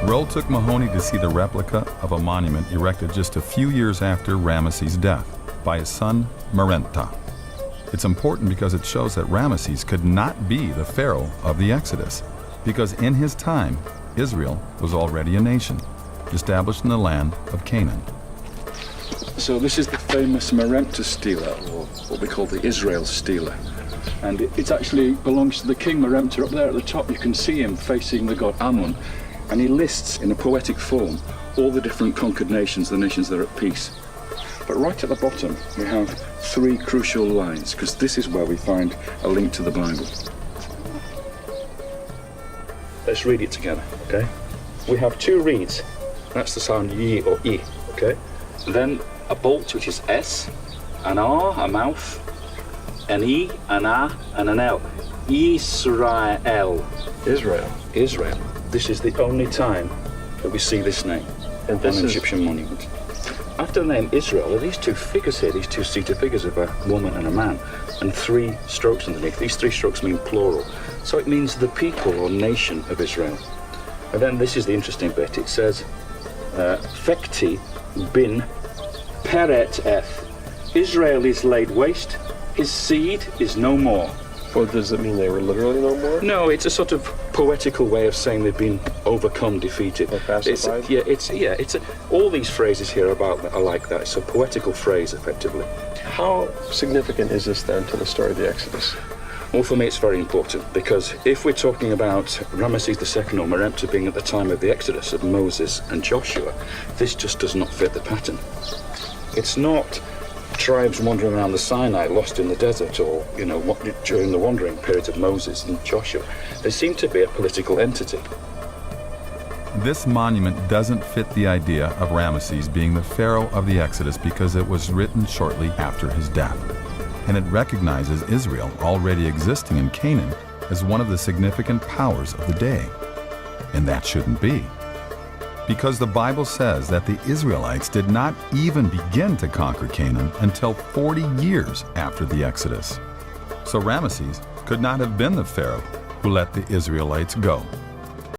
Roll took Mahoney to see the replica of a monument erected just a few years after Ramesses' death by his son, Merneptah. It's important because it shows that Ramesses could not be the Pharaoh of the Exodus, because in his time, Israel was already a nation, established in the land of Canaan. So this is the famous Merneptah Stele, or what we call the Israel Stele. And it actually belongs to the king Merneptah. Up there at the top, you can see him facing the god Amun. And he lists in a poetic form all the different conquered nations, the nations that are at peace. But right at the bottom, we have three crucial lines, because this is where we find a link to the Bible. Let's read it together, okay? We have two reeds. That's the sound ye or e, okay? And then a bolt, which is S, an R, a mouth, an E, an A, and an L. Israel. Israel. This is the only time that we see this name on an Egyptian monument. After the name Israel, are these two figures here, these two seated figures of a woman and a man, and three strokes underneath. These three strokes mean plural. So it means the people or nation of Israel. And then this is the interesting bit. It says, Fekti bin Peret eth. Israel is laid waste, his seed is no more. Well, does it mean they were literally no more? No, it's a sort of poetical way of saying they've been overcome, defeated. Or pacified? All these phrases here are like that. It's a poetical phrase, effectively. How significant is this then to the story of the Exodus? Well, for me, it's very important, because if we're talking about Ramesses II or Merneptah being at the time of the Exodus of Moses and Joshua, this just does not fit the pattern. It's not tribes wandering around the Sinai, lost in the desert, or, during the wandering periods of Moses and Joshua. They seem to be a political entity. This monument doesn't fit the idea of Ramesses being the Pharaoh of the Exodus because it was written shortly after his death. And it recognizes Israel already existing in Canaan as one of the significant powers of the day. And that shouldn't be. Because the Bible says that the Israelites did not even begin to conquer Canaan until 40 years after the Exodus. So Ramesses could not have been the Pharaoh who let the Israelites go.